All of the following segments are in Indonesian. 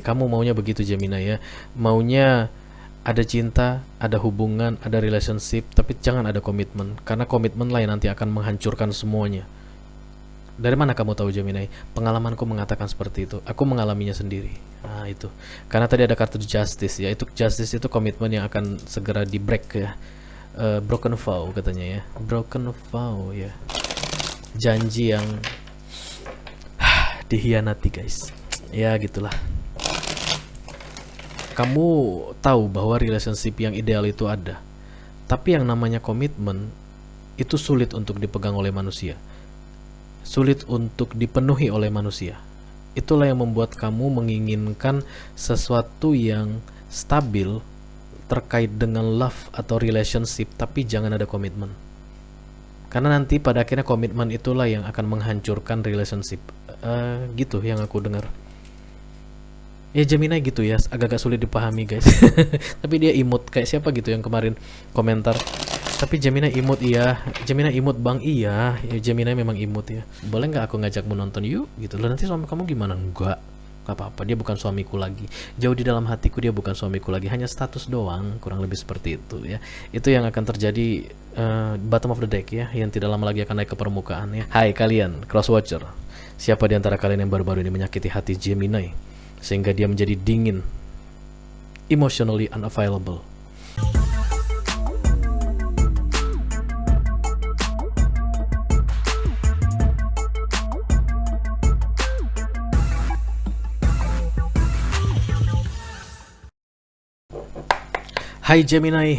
Kamu maunya begitu Gemini ya. Maunya ada cinta, ada hubungan, ada relationship, tapi jangan ada komitmen. Karena komitmen lah yang nanti akan menghancurkan semuanya. Dari mana kamu tahu Gemini? Pengalamanku mengatakan seperti itu. Aku mengalaminya sendiri. Nah itu. Karena tadi ada kartu justice ya. Itu justice itu komitmen yang akan segera di break ya. Broken vow katanya ya. Broken vow ya. Janji yang dihianati guys. Ya gitulah. Kamu tahu bahwa relationship yang ideal itu ada. Tapi yang namanya komitmen itu sulit untuk dipegang oleh manusia. Sulit untuk dipenuhi oleh manusia. Itulah yang membuat kamu menginginkan sesuatu yang stabil terkait dengan love atau relationship, tapi jangan ada komitmen. Karena nanti pada akhirnya komitmen itulah yang akan menghancurkan relationship. Gitu yang aku dengar. Ya Gemini gitu ya, agak-agak sulit dipahami guys. Tapi dia imut kayak siapa gitu yang kemarin komentar. Tapi Gemini imut iya, Gemini imut bang iya, ya, Gemini memang imut ya. Boleh nggak aku ngajakmu nonton yuk gitu. Lah nanti suami kamu gimana? Enggak, nggak apa-apa. Dia bukan suamiku lagi. Jauh di dalam hatiku dia bukan suamiku lagi. Hanya status doang, kurang lebih seperti itu ya. Itu yang akan terjadi bottom of the deck ya, yang tidak lama lagi akan naik ke permukaan ya. Hai kalian, Crosswatcher. Siapa di antara kalian yang baru-baru ini menyakiti hati Gemini sehingga dia menjadi dingin, emotionally unavailable? Hai Gemini,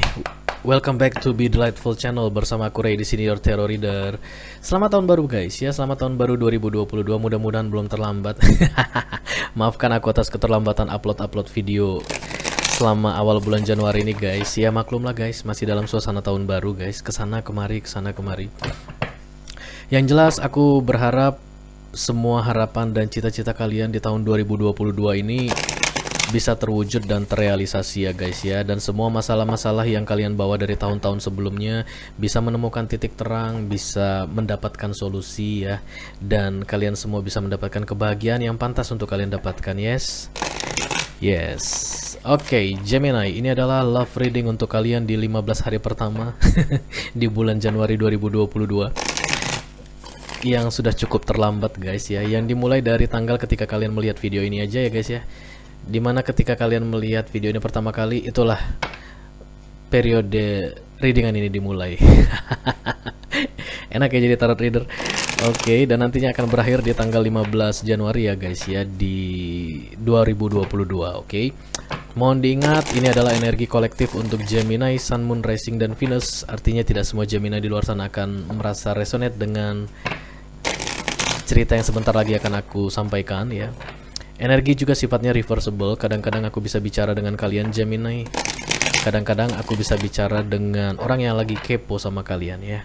welcome back to Be Delightful Channel bersama aku Ray di sini your Tarot Reader. Selamat tahun baru guys ya, selamat tahun baru 2022. Mudah-mudahan belum terlambat. Maafkan aku atas keterlambatan upload video selama awal bulan Januari ini guys. Ya maklumlah guys, masih dalam suasana tahun baru guys. Kesana kemari. Yang jelas aku berharap semua harapan dan cita-cita kalian di tahun 2022 ini bisa terwujud dan terrealisasi ya guys ya. Dan semua masalah-masalah yang kalian bawa dari tahun-tahun sebelumnya bisa menemukan titik terang, bisa mendapatkan solusi ya. Dan kalian semua bisa mendapatkan kebahagiaan yang pantas untuk kalian dapatkan. Yes. Oke, Gemini, ini adalah love reading untuk kalian di 15 hari pertama di bulan Januari 2022. Yang sudah cukup terlambat guys ya. Yang dimulai dari tanggal ketika kalian melihat video ini aja ya guys ya. Dimana ketika kalian melihat video ini pertama kali, itulah periode readingan ini dimulai. Enak ya jadi tarot reader. Oke, dan nantinya akan berakhir di tanggal 15 Januari ya guys ya, di 2022. Oke. Mohon diingat, ini adalah energi kolektif untuk Gemini, Sun, Moon, Rising, dan Venus. Artinya tidak semua Gemini di luar sana akan merasa resonate dengan cerita yang sebentar lagi akan aku sampaikan ya. Energi juga sifatnya reversible. Kadang-kadang aku bisa bicara dengan kalian Gemini, kadang-kadang aku bisa bicara dengan orang yang lagi kepo sama kalian ya.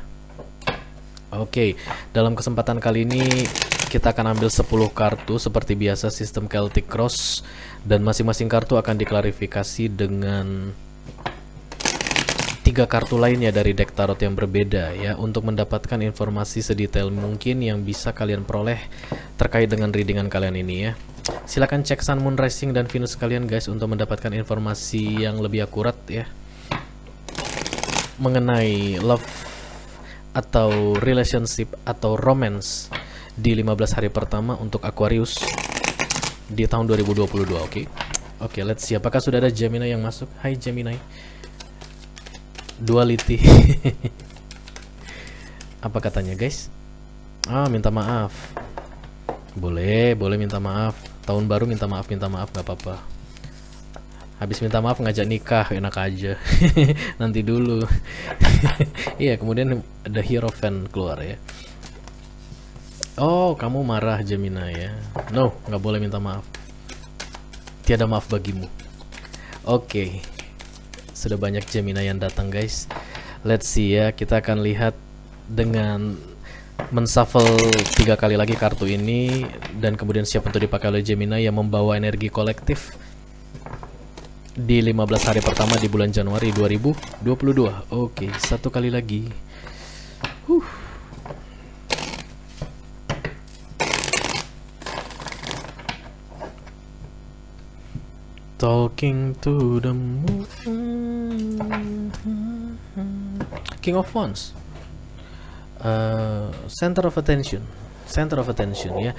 Oke, dalam kesempatan kali ini kita akan ambil 10 kartu seperti biasa sistem Celtic Cross. Dan masing-masing kartu akan diklarifikasi dengan 3 kartu lainnya dari deck tarot yang berbeda ya, untuk mendapatkan informasi sedetail mungkin yang bisa kalian peroleh terkait dengan readingan kalian ini ya. Silahkan cek Sun, Moon, Rising, dan Venus kalian guys untuk mendapatkan informasi yang lebih akurat ya mengenai love atau relationship atau romance di 15 hari pertama untuk Aquarius di tahun 2022. Oke, let's see apakah sudah ada Gemini yang masuk. Hai Gemini. Duality. Apa katanya guys? Minta maaf. Boleh minta maaf. Tahun baru minta maaf gak apa-apa. Habis minta maaf ngajak nikah enak aja. Nanti dulu. Iya, kemudian ada Hierophant keluar ya. Oh, kamu marah Gemini ya. No, nggak boleh minta maaf. Tiada maaf bagimu. Oke. Sudah banyak Gemini yang datang guys. Let's see ya, kita akan lihat dengan menshuffle 3 kali lagi kartu ini dan kemudian siap untuk dipakai oleh Gemini yang membawa energi kolektif di 15 hari pertama di bulan Januari 2022. Oke, 1 kali lagi. Talking to the moon. King of Wands. Center of attention. Center of attention ya.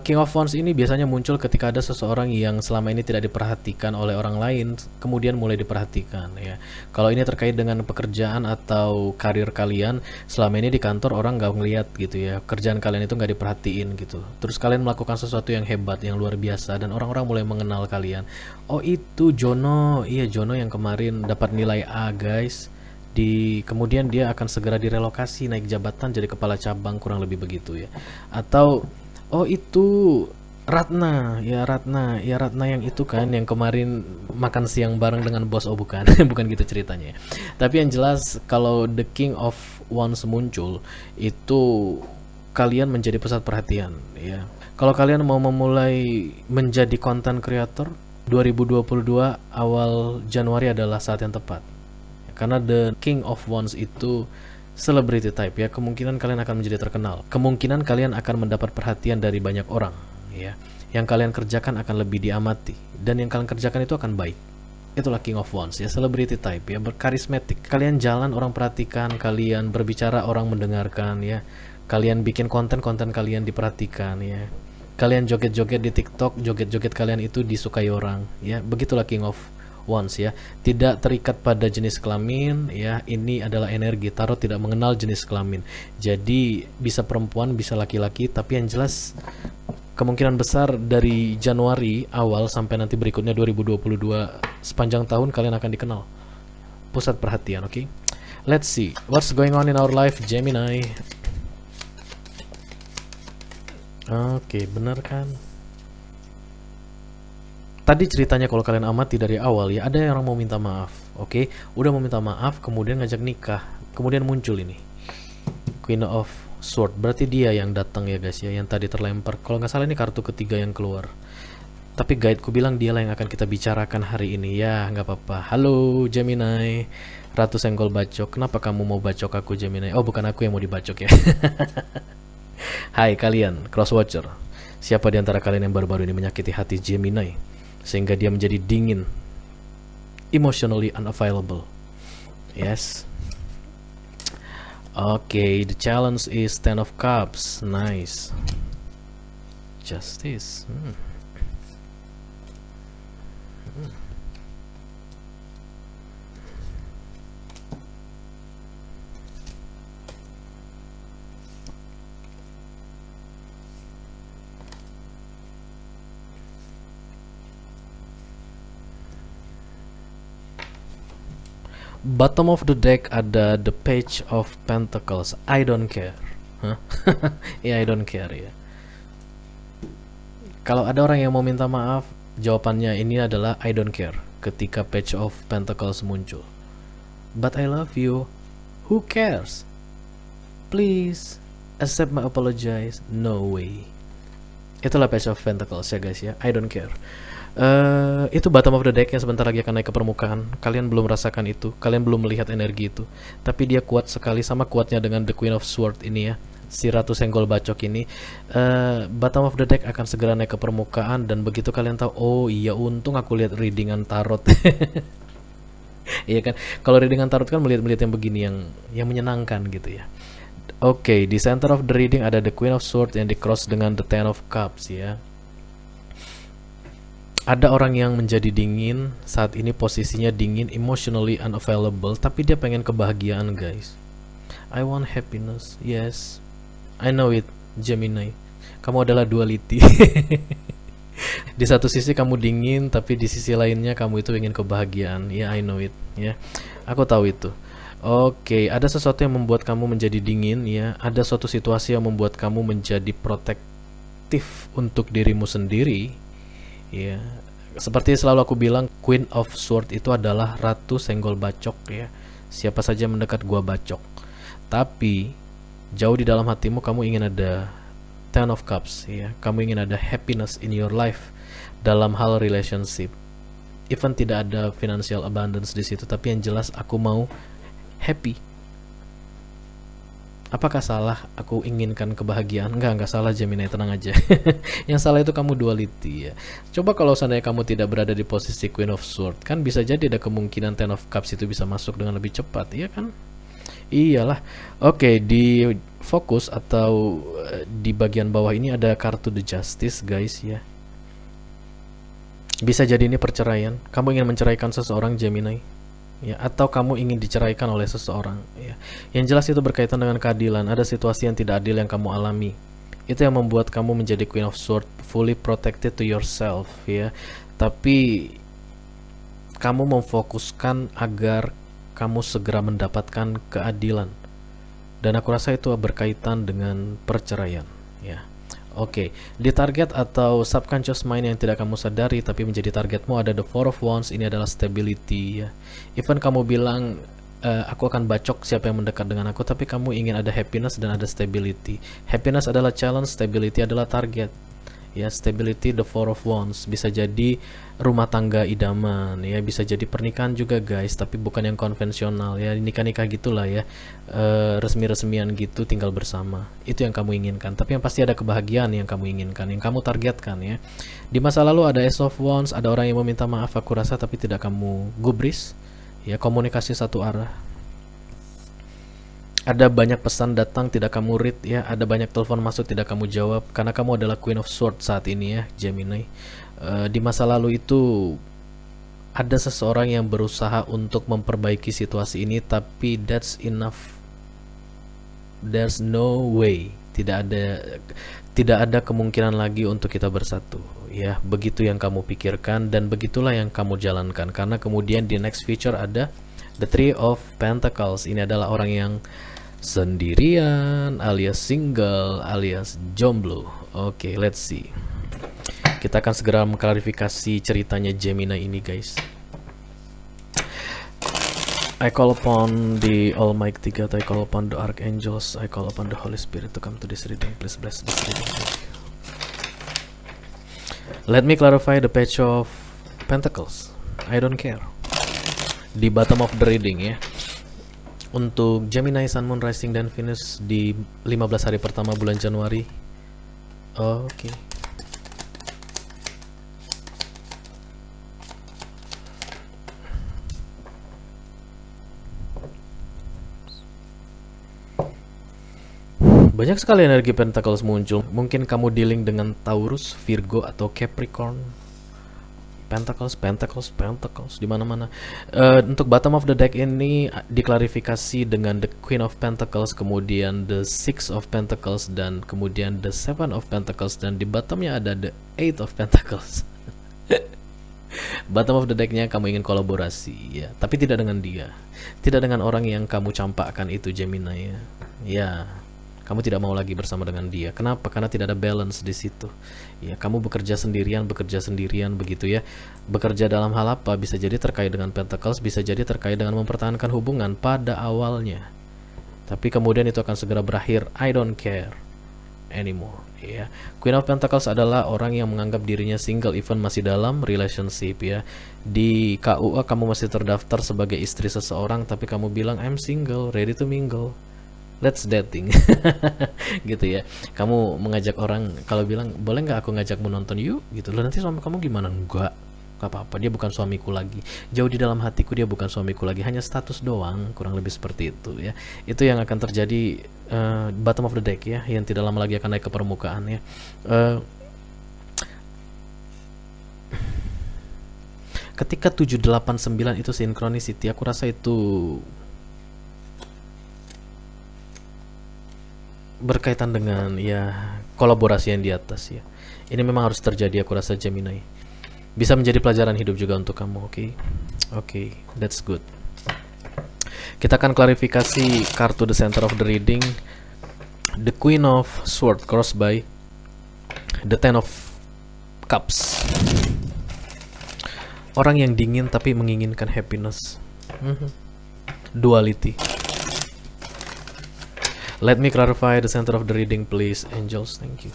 King of Wands ini biasanya muncul ketika ada seseorang yang selama ini tidak diperhatikan oleh orang lain, kemudian mulai diperhatikan ya. Kalau ini terkait dengan pekerjaan atau karir kalian, selama ini di kantor orang nggak ngeliat gitu ya, kerjaan kalian itu nggak diperhatiin gitu. Terus kalian melakukan sesuatu yang hebat, yang luar biasa, dan orang-orang mulai mengenal kalian. Oh itu Jono, iya Jono yang kemarin dapat nilai A guys. Kemudian dia akan segera direlokasi naik jabatan jadi kepala cabang, kurang lebih begitu ya. Atau oh itu Ratna yang itu kan yang kemarin makan siang bareng dengan bos. Oh bukan bukan gitu ceritanya. Tapi yang jelas kalau The King of Wands muncul itu kalian menjadi pusat perhatian ya. Kalau kalian mau memulai menjadi content creator, 2022 awal Januari adalah saat yang tepat. Karena The King of Wands itu celebrity type ya, kemungkinan kalian akan menjadi terkenal, kemungkinan kalian akan mendapat perhatian dari banyak orang ya. Yang kalian kerjakan akan lebih diamati, dan yang kalian kerjakan itu akan baik. Itulah King of Wands ya, celebrity type ya, berkarismatik. Kalian jalan orang perhatikan, kalian berbicara orang mendengarkan ya, kalian bikin konten kalian diperhatikan ya, kalian joget-joget di TikTok, joget-joget kalian itu disukai orang ya. Begitulah King of Wands ya, tidak terikat pada jenis kelamin ya. Ini adalah energi tarot, tidak mengenal jenis kelamin, jadi bisa perempuan bisa laki-laki. Tapi yang jelas kemungkinan besar dari Januari awal sampai nanti berikutnya 2022 sepanjang tahun kalian akan dikenal, pusat perhatian. Oke, let's see what's going on in our life Gemini. Oke, benar kan? Tadi ceritanya kalau kalian amati dari awal ya, ada yang mau minta maaf. Oke, udah mau minta maaf, kemudian ngajak nikah, kemudian muncul ini Queen of Sword. Berarti dia yang datang ya guys ya, yang tadi terlempar. Kalau nggak salah ini kartu ketiga yang keluar. Tapi guideku bilang dialah yang akan kita bicarakan hari ini ya, nggak apa-apa. Halo Gemini, Ratu Senggol Bacok. Kenapa kamu mau bacok aku Gemini? Oh bukan aku yang mau dibacok ya. Hai kalian Crosswatcher, siapa di antara kalian yang baru-baru ini menyakiti hati Gemini sehingga dia menjadi dingin, emotionally unavailable? Yes. Okay, the challenge is 10 of Cups. Nice. Justice. Bottom of the deck ada the Page of Pentacles. I don't care. Huh? Ya, I don't care ya. Kalau ada orang yang mau minta maaf, jawabannya ini adalah I don't care ketika Page of Pentacles muncul. But I love you. Who cares? Please accept my apologize. No way. Itulah Page of Pentacles ya guys ya. I don't care. Itu bottom of the deck yang sebentar lagi akan naik ke permukaan. Kalian belum merasakan itu, kalian belum melihat energi itu, tapi dia kuat sekali, sama kuatnya dengan the Queen of Sword ini ya, si Ratu Senggol Bacok ini. Bottom of the deck akan segera naik ke permukaan, dan begitu kalian tahu, oh iya untung aku lihat readingan tarot. Iya kan, kalau readingan tarot kan melihat yang begini, yang menyenangkan gitu ya. Oke, di center of the reading ada the Queen of Sword yang di cross dengan the Ten of Cups ya. Ada orang yang menjadi dingin saat ini, posisinya dingin, emotionally unavailable, tapi dia pengen kebahagiaan guys. I want happiness. Yes, I know it Gemini. Kamu adalah duality. Di satu sisi kamu dingin, tapi di sisi lainnya kamu itu ingin kebahagiaan. Ya, I know it ya. Aku tahu itu. Oke, ada sesuatu yang membuat kamu menjadi dingin ya. Ada suatu situasi yang membuat kamu menjadi protektif untuk dirimu sendiri. Ya, seperti selalu aku bilang, Queen of Sword itu adalah Ratu Senggol Bacok ya. Siapa saja mendekat gua bacok. Tapi jauh di dalam hatimu kamu ingin ada Ten of Cups ya. Kamu ingin ada happiness in your life dalam hal relationship. Even tidak ada financial abundance di situ, tapi yang jelas aku mau happy. Apakah salah aku inginkan kebahagiaan? Enggak salah Gemini, tenang aja. Yang salah itu kamu duality ya. Coba kalau seandainya kamu tidak berada di posisi Queen of Swords, kan bisa jadi ada kemungkinan Ten of Cups itu bisa masuk dengan lebih cepat, iya kan? Iyalah. Oke, di fokus atau di bagian bawah ini ada kartu The Justice guys ya. Bisa jadi ini perceraian. Kamu ingin menceraikan seseorang Gemini ya, atau kamu ingin diceraikan oleh seseorang ya. Yang jelas itu berkaitan dengan keadilan. Ada situasi yang tidak adil yang kamu alami. Itu yang membuat kamu menjadi Queen of Swords, fully protected to yourself ya. Tapi kamu memfokuskan agar kamu segera mendapatkan keadilan. Dan aku rasa itu berkaitan dengan perceraian ya. Oke, di target atau subconscious mind yang tidak kamu sadari tapi menjadi targetmu ada the Four of Wands. Ini adalah stability ya. Even kamu bilang aku akan bacok siapa yang mendekat dengan aku, tapi kamu ingin ada happiness dan ada stability. Happiness adalah challenge, stability adalah target. Ya, stability the Four of Wands bisa jadi rumah tangga idaman ya, bisa jadi pernikahan juga guys, tapi bukan yang konvensional ya, nikah-nikah gitulah ya, resmi-resmian gitu, tinggal bersama. Itu yang kamu inginkan, tapi yang pasti ada kebahagiaan yang kamu inginkan, yang kamu targetkan ya. Di masa lalu ada Ace of Wands, ada orang yang meminta maaf aku rasa tapi tidak kamu gubris ya, komunikasi satu arah. Ada banyak pesan datang tidak kamu read ya, ada banyak telepon masuk tidak kamu jawab, karena kamu adalah Queen of Swords saat ini ya Gemini. Di masa lalu itu ada seseorang yang berusaha untuk memperbaiki situasi ini, tapi that's enough. There's no way, tidak ada kemungkinan lagi untuk kita bersatu ya. Begitu yang kamu pikirkan dan begitulah yang kamu jalankan, karena kemudian di next feature ada the Three of Pentacles. Ini adalah orang yang sendirian alias single alias jomblo. Oke, let's see. Kita akan segera mengklarifikasi ceritanya Gemini ini guys. I call upon the Almighty God, I call upon the Archangels, I call upon the Holy Spirit to come to this reading. Please bless this reading. Let me clarify the Page of Pentacles. I don't care. Di bottom of the reading ya, untuk Gemini, Sun, Moon, Rising, dan Venus di 15 hari pertama bulan Januari. Oke. Banyak sekali energi Pentacles muncul. Mungkin kamu dealing dengan Taurus, Virgo, atau Capricorn. Pentacles di mana-mana. Untuk bottom of the deck ini diklarifikasi dengan the Queen of Pentacles, kemudian the Six of Pentacles, dan kemudian the Seven of Pentacles, dan di bottomnya ada the Eight of Pentacles. Bottom of the decknya kamu ingin kolaborasi ya, tapi tidak dengan dia, tidak dengan orang yang kamu campakkan itu Gemini ya. Ya, kamu tidak mau lagi bersama dengan dia. Kenapa? Karena tidak ada balance di situ. Ya, kamu bekerja sendirian begitu ya. Bekerja dalam hal apa? Bisa jadi terkait dengan Pentacles, bisa jadi terkait dengan mempertahankan hubungan pada awalnya. Tapi kemudian itu akan segera berakhir. I don't care anymore. Ya. Queen of Pentacles adalah orang yang menganggap dirinya single even masih dalam relationship ya. Di KUA kamu masih terdaftar sebagai istri seseorang, tapi kamu bilang I'm single, ready to mingle. Let's dating. Gitu ya. Kamu mengajak orang, kalau bilang boleh nggak aku ngajakmu nonton yuk gitu. Loh, nanti suami kamu gimana? Enggak, nggak apa-apa, dia bukan suamiku lagi. Jauh di dalam hatiku dia bukan suamiku lagi, hanya status doang, kurang lebih seperti itu ya. Itu yang akan terjadi bottom of the deck ya, yang tidak lama lagi akan naik ke permukaan ya. Ketika 789 itu synchronicity, aku rasa itu berkaitan dengan ya kolaborasi yang di atas ya. Ini memang harus terjadi, aku rasa Gemini. Bisa menjadi pelajaran hidup juga untuk kamu, oke? Oke, that's good. Kita akan klarifikasi kartu the center of the reading. The Queen of Swords crossed by the Ten of Cups. Orang yang dingin tapi menginginkan happiness. Duality. Let me clarify the center of the reading, please, angels. Thank you.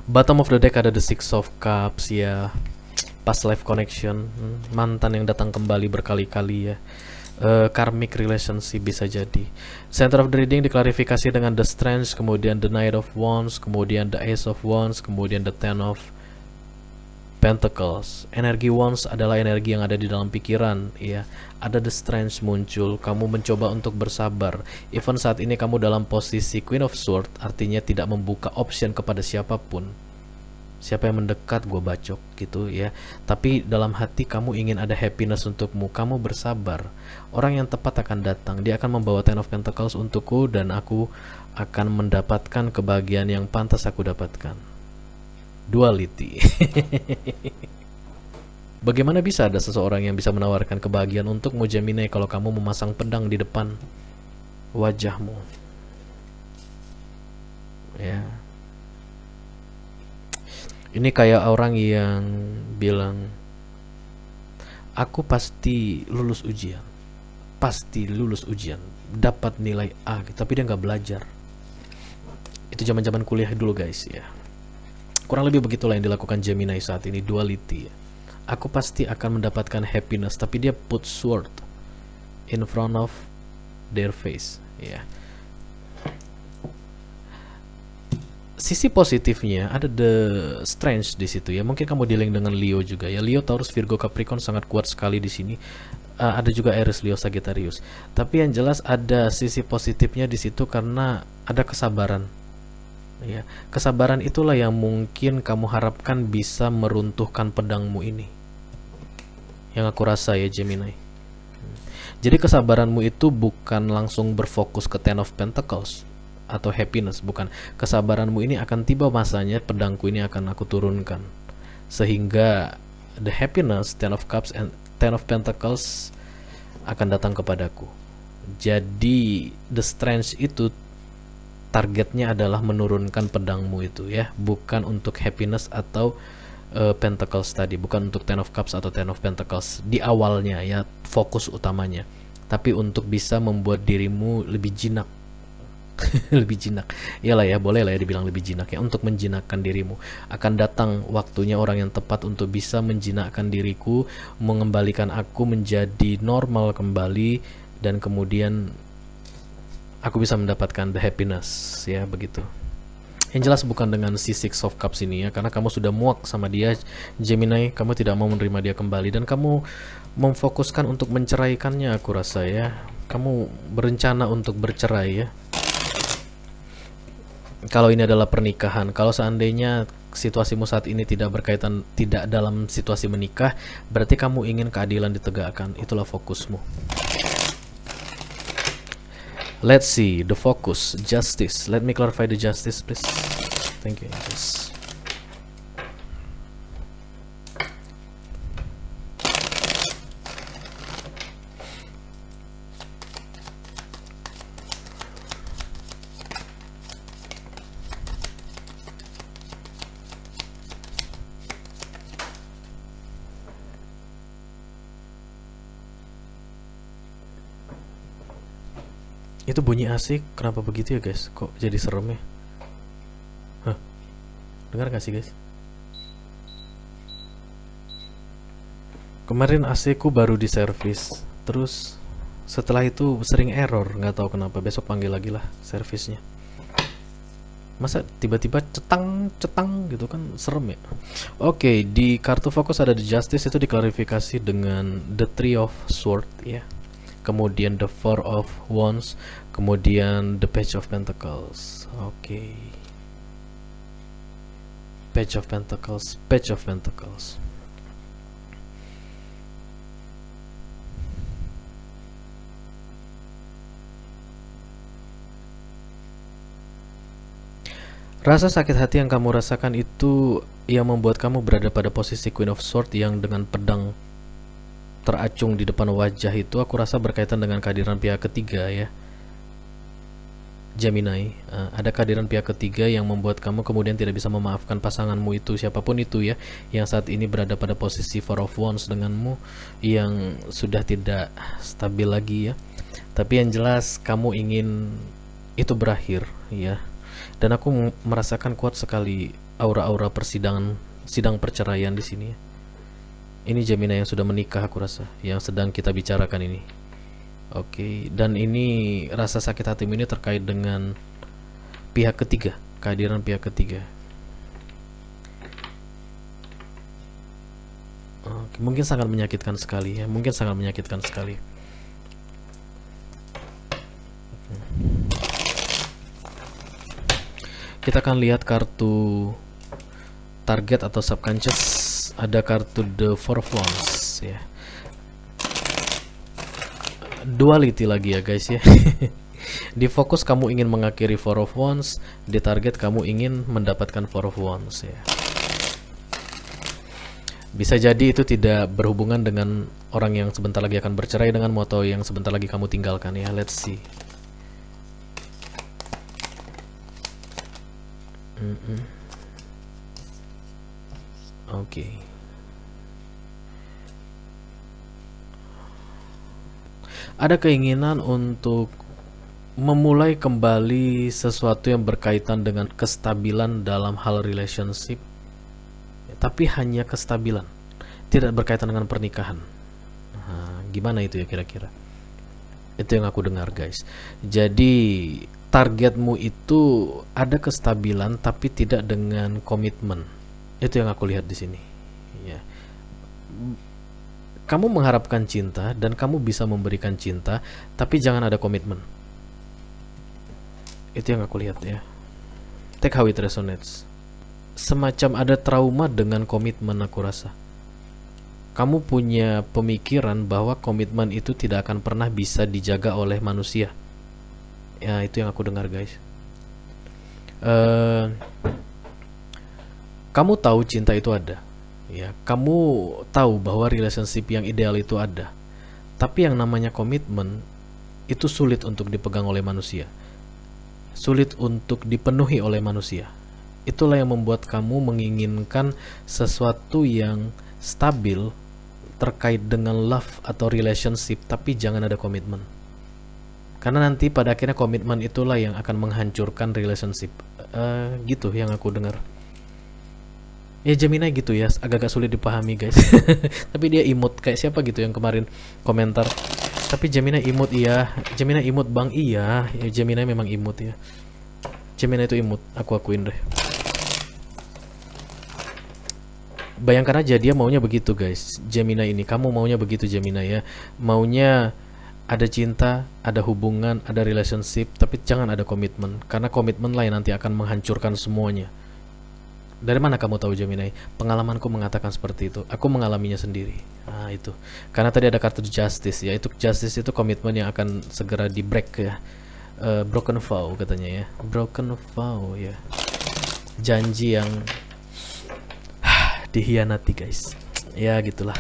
Bottom of the deck ada the Six of Cups ya, past life connection, mantan yang datang kembali berkali-kali ya. Karmic relationship bisa jadi. Center of the reading diklarifikasi dengan the Strength, kemudian the Knight of Wands, kemudian the Ace of Wands, kemudian the Ten of Pentacles. Energi Wands adalah energi yang ada di dalam pikiran ya. Ada the Strength muncul, kamu mencoba untuk bersabar. Even saat ini kamu dalam posisi Queen of Swords, artinya tidak membuka option kepada siapapun. Siapa yang mendekat gue bacok gitu ya. Tapi dalam hati kamu ingin ada happiness untukmu. Kamu bersabar. Orang yang tepat akan datang. Dia akan membawa Ten of Pentacles untukku, dan aku akan mendapatkan kebahagiaan yang pantas aku dapatkan. Duality. Bagaimana bisa ada seseorang yang bisa menawarkan kebahagiaan untukmu, Gemini, kalau kamu memasang pedang di depan wajahmu? Ya. Ini kayak orang yang bilang, aku pasti lulus ujian, dapat nilai A, tapi dia nggak belajar. Itu zaman-zaman kuliah dulu guys ya. Kurang lebih begitulah yang dilakukan Gemini saat ini, duality ya. Aku pasti akan mendapatkan happiness, tapi dia put sword in front of their face ya. Sisi positifnya ada the Strength di situ ya. Mungkin kamu dealing dengan Leo juga ya. Leo, Taurus, Virgo, Capricorn sangat kuat sekali di sini. Ada juga Aries, Leo, Sagittarius. Tapi yang jelas ada sisi positifnya di situ karena ada kesabaran. Ya, kesabaran itulah yang mungkin kamu harapkan bisa meruntuhkan pedangmu ini. Yang aku rasa ya Gemini. Jadi kesabaranmu itu bukan langsung berfokus ke Ten of Pentacles atau happiness, bukan. Kesabaranmu ini akan tiba masanya pedangku ini akan aku turunkan, sehingga the happiness, Ten of Cups and Ten of Pentacles akan datang kepadaku. Jadi the Strength itu targetnya adalah menurunkan pedangmu itu ya, bukan untuk happiness atau Pentacles tadi, bukan untuk Ten of Cups atau Ten of Pentacles di awalnya ya, fokus utamanya, tapi untuk bisa membuat dirimu lebih jinak. Lebih jinak, iyalah ya, boleh lah ya dibilang lebih jinak ya, untuk menjinakkan dirimu. Akan datang waktunya orang yang tepat untuk bisa menjinakkan diriku, mengembalikan aku menjadi normal kembali, dan kemudian aku bisa mendapatkan the happiness ya, begitu. Yang jelas bukan dengan si Six of Cups ini ya, karena kamu sudah muak sama dia Gemini, kamu tidak mau menerima dia kembali, dan kamu memfokuskan untuk menceraikannya, aku rasa ya. Kamu berencana untuk bercerai ya. Kalau ini adalah pernikahan, kalau seandainya situasimu saat ini tidak berkaitan, tidak dalam situasi menikah, berarti kamu ingin keadilan ditegakkan, itulah fokusmu. Let's see the focus, justice. Let me clarify the justice please. Thank you. Yes. Itu bunyi asik, kenapa begitu ya guys? Kok jadi serem ya? Hah? Dengar gak sih guys? Kemarin AC ku baru di servis, terus setelah itu sering error, nggak tahu kenapa. Besok panggil lagi lah servisnya. Masa tiba-tiba cetang gitu kan, serem ya. Oke, di kartu fokus ada the justice, itu diklarifikasi dengan the three of sword ya, kemudian the four of wands, kemudian the page of pentacles. Oke. Page of pentacles, page of pentacles. Rasa sakit hati yang kamu rasakan itu yang membuat kamu berada pada posisi Queen of Swords yang dengan pedang teracung di depan wajah itu, aku rasa berkaitan dengan kehadiran pihak ketiga ya Gemini. Ada kehadiran pihak ketiga yang membuat kamu kemudian tidak bisa memaafkan pasanganmu itu, siapapun itu ya, yang saat ini berada pada posisi Four of Wands denganmu, yang sudah tidak stabil lagi ya. Tapi yang jelas kamu ingin itu berakhir ya. Dan aku merasakan kuat sekali aura-aura persidangan, sidang perceraian di sini ya. Ini Gemini yang sudah menikah aku rasa, yang sedang kita bicarakan ini. Oke, dan ini rasa sakit hatimu ini terkait dengan pihak ketiga, kehadiran pihak ketiga. Oke, mungkin sangat menyakitkan sekali ya, mungkin sangat menyakitkan sekali. Kita akan lihat kartu target atau subconscious. Ada kartu The Four of Wands ya. Duality lagi ya guys ya. Di fokus kamu ingin mengakhiri Four of Wands, di target kamu ingin mendapatkan Four of Wands ya. Bisa jadi itu tidak berhubungan dengan orang yang sebentar lagi akan bercerai denganmu atau yang sebentar lagi kamu tinggalkan ya. Let's see. Oke. Ada keinginan untuk memulai kembali sesuatu yang berkaitan dengan kestabilan dalam hal relationship, tapi hanya kestabilan, tidak berkaitan dengan pernikahan. Nah, gimana itu ya kira-kira? Itu yang aku dengar guys. Jadi targetmu itu ada kestabilan tapi tidak dengan komitmen. Itu yang aku lihat di sini. Ya. Kamu mengharapkan cinta dan kamu bisa memberikan cinta, tapi jangan ada komitmen. Itu yang aku lihat ya. Take how it resonates. Semacam ada trauma dengan komitmen aku rasa. Kamu punya pemikiran bahwa komitmen itu tidak akan pernah bisa dijaga oleh manusia. Ya, itu yang aku dengar guys. Kamu tahu cinta itu ada. Ya, kamu tahu bahwa relationship yang ideal itu ada. Tapi yang namanya komitmen itu sulit untuk dipegang oleh manusia. Sulit untuk dipenuhi oleh manusia. Itulah yang membuat kamu menginginkan sesuatu yang stabil terkait dengan love atau relationship, tapi jangan ada komitmen. Karena nanti pada akhirnya komitmen itulah yang akan menghancurkan relationship. Gitu yang aku dengar. Ya Gemini gitu ya, agak-agak sulit dipahami guys. Tapi dia imut kayak siapa gitu yang kemarin komentar. Tapi Gemini imut iya, Gemini imut bang iya, ya, Gemini memang imut ya. Gemini itu imut, aku akuin deh. Bayangkan aja dia maunya begitu guys, Gemini ini. Kamu maunya begitu Gemini ya, maunya ada cinta, ada hubungan, ada relationship, tapi jangan ada komitmen. Karena komitmen lah yang nanti akan menghancurkan semuanya. Dari mana kamu tahu Gemini? Pengalamanku mengatakan seperti itu. Aku mengalaminya sendiri. Nah itu. Karena tadi ada kartu Justice ya. Itu Justice itu komitmen yang akan segera di break ya. Broken vow katanya ya. Broken vow ya. Janji yang dihianati guys. Ya gitulah.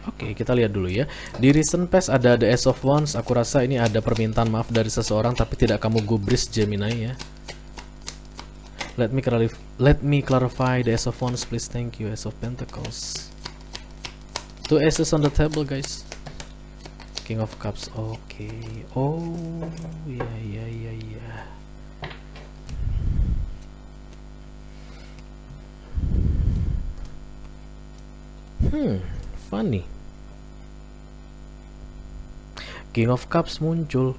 Oke, kita lihat dulu ya. Di recent past ada The Ace of Wands. Aku rasa ini ada permintaan maaf dari seseorang, tapi tidak kamu gubris Gemini ya. Let me clarify the Ace of Wands, please. Thank you. Ace of Pentacles. Two aces on the table, guys. King of Cups. Oke. Oh, ya. Funny. King of Cups muncul.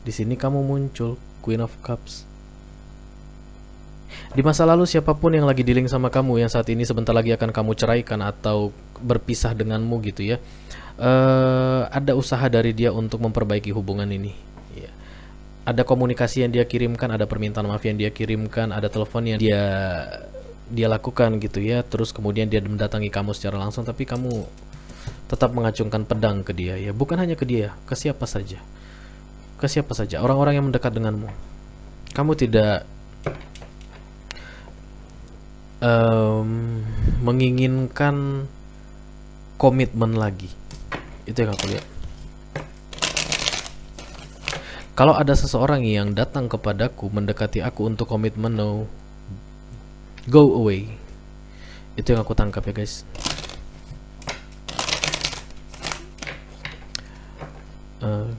Di sini kamu muncul, Queen of Cups. Di masa lalu siapapun yang lagi dealing sama kamu, yang saat ini sebentar lagi akan kamu ceraikan atau berpisah denganmu gitu ya. Ada usaha dari dia untuk memperbaiki hubungan ini. Ya. Ada komunikasi yang dia kirimkan, ada permintaan maaf yang dia kirimkan, ada telepon yang dia lakukan gitu ya. Terus kemudian dia mendatangi kamu secara langsung, tapi kamu tetap mengacungkan pedang ke dia ya. Bukan hanya ke dia, ke siapa saja. Ke siapa saja, orang-orang yang mendekat denganmu. Kamu tidak menginginkan komitmen lagi. Itu yang aku lihat. Kalau ada seseorang yang datang kepadaku, mendekati aku untuk komitmen, no, go away. Itu yang aku tangkap ya guys.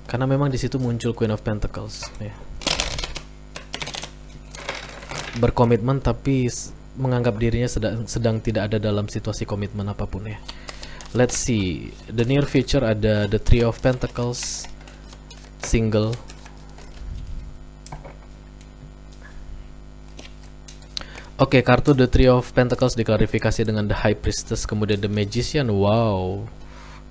Karena memang di situ muncul Queen of Pentacles ya. Berkomitmen tapi menganggap dirinya sedang tidak ada dalam situasi komitmen apapun ya. Let's see, the near future ada the Three of Pentacles, single. Oke, kartu the Three of Pentacles diklarifikasi dengan the High Priestess, kemudian the Magician. Wow,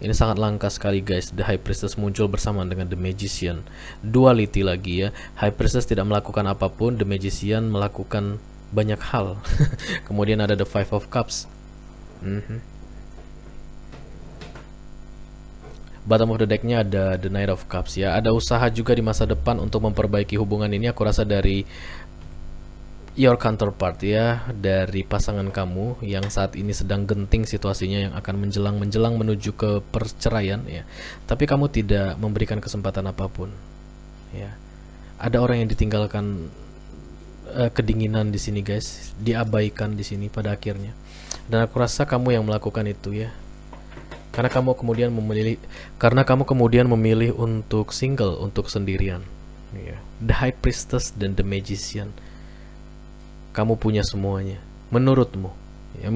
ini sangat langka sekali guys. The High Priestess muncul bersamaan dengan the Magician. Duality lagi ya. High Priestess tidak melakukan apapun, the Magician melakukan banyak hal. Kemudian ada the Five of Cups. Bottom of the decknya ada the Knight of Cups ya. Ada usaha juga di masa depan untuk memperbaiki hubungan ini, aku rasa dari your counterpart ya, dari pasangan kamu yang saat ini sedang genting situasinya, yang akan menjelang menuju ke perceraian ya. Tapi kamu tidak memberikan kesempatan apapun ya. Ada orang yang ditinggalkan, kedinginan di sini guys, diabaikan di sini pada akhirnya. Dan aku rasa kamu yang melakukan itu ya. Karena kamu kemudian memilih untuk single, untuk sendirian ya. The High Priestess dan the Magician. Kamu punya semuanya. Menurutmu ya,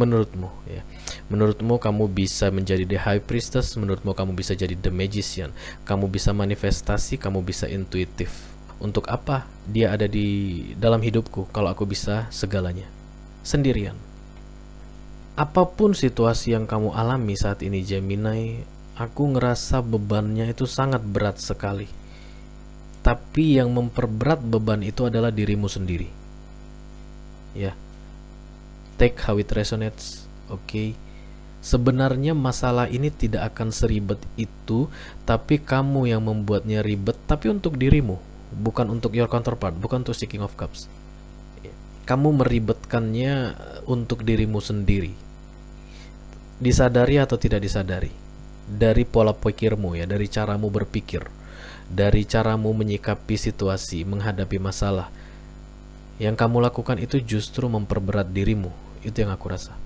menurutmu kamu bisa menjadi the High Priestess, menurutmu kamu bisa jadi the Magician, kamu bisa manifestasi, kamu bisa intuitif. Untuk apa dia ada di dalam hidupku kalau aku bisa segalanya sendirian? Apapun situasi yang kamu alami saat ini Gemini, aku ngerasa bebannya itu sangat berat sekali. Tapi yang memperberat beban itu adalah dirimu sendiri. Ya, take how it resonates. Oke. Sebenarnya masalah ini tidak akan seribet itu, tapi kamu yang membuatnya ribet, tapi untuk dirimu, bukan untuk your counterpart, bukan untuk King of Cups. Kamu meribetkannya untuk dirimu sendiri. Disadari atau tidak disadari, dari pola pikirmu ya, dari caramu berpikir, dari caramu menyikapi situasi, menghadapi masalah, yang kamu lakukan itu justru memperberat dirimu. Itu yang aku rasa.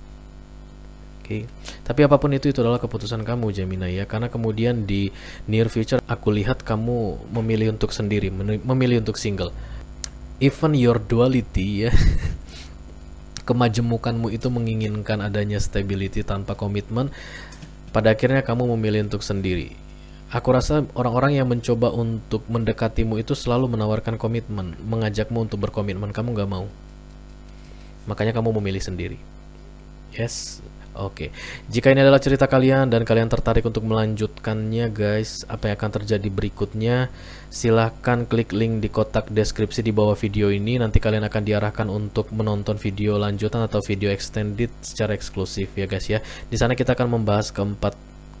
Oke. Tapi apapun itu adalah keputusan kamu Gemini ya. Karena kemudian di near future aku lihat kamu memilih untuk sendiri, memilih untuk single. Even your duality ya, kemajemukanmu itu menginginkan adanya stability tanpa komitmen. Pada akhirnya kamu memilih untuk sendiri. Aku rasa orang-orang yang mencoba untuk mendekatimu itu selalu menawarkan komitmen, mengajakmu untuk berkomitmen, kamu gak mau. Makanya kamu memilih sendiri. Yes, oke. Jika ini adalah cerita kalian dan kalian tertarik untuk melanjutkannya guys, apa yang akan terjadi berikutnya, silahkan klik link di kotak deskripsi di bawah video ini. Nanti kalian akan diarahkan untuk menonton video lanjutan atau video extended secara eksklusif ya guys ya. Di sana kita akan membahas keempat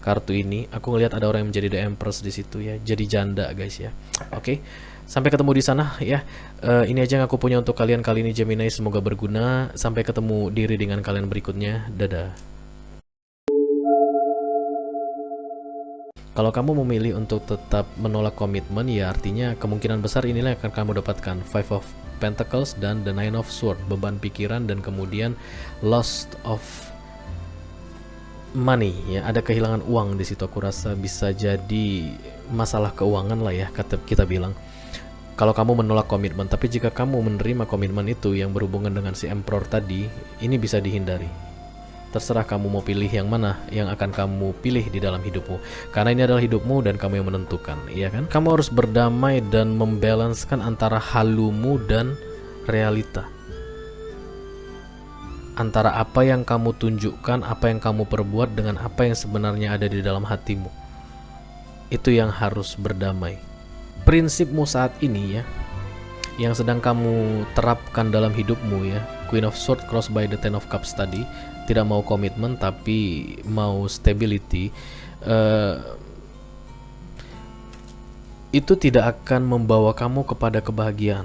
kartu ini. Aku ngelihat ada orang yang menjadi The Empress di situ ya, jadi janda guys ya. Oke, sampai ketemu di sana ya. Ini aja yang aku punya untuk kalian kali ini Gemini, semoga berguna. Sampai ketemu di readingan kalian berikutnya. Dadah. Kalau kamu memilih untuk tetap menolak komitmen, ya artinya kemungkinan besar inilah yang akan kamu dapatkan. Five of Pentacles dan the Nine of Swords, beban pikiran dan kemudian loss of money ya, ada kehilangan uang di situ. Aku rasa bisa jadi masalah keuangan lah ya, kita bilang. Kalau kamu menolak komitmen, tapi jika kamu menerima komitmen itu yang berhubungan dengan si Emperor tadi, ini bisa dihindari. Terserah kamu mau pilih yang mana yang akan kamu pilih di dalam hidupmu, karena ini adalah hidupmu dan kamu yang menentukan, iya kan? Kamu harus berdamai dan membalanskan antara halumu dan realita, antara apa yang kamu tunjukkan, apa yang kamu perbuat dengan apa yang sebenarnya ada di dalam hatimu. Itu yang harus berdamai. Prinsipmu saat ini ya, yang sedang kamu terapkan dalam hidupmu ya, Queen of Swords cross by the Ten of Cups tadi, tidak mau komitmen tapi mau stability, itu tidak akan membawa kamu kepada kebahagiaan.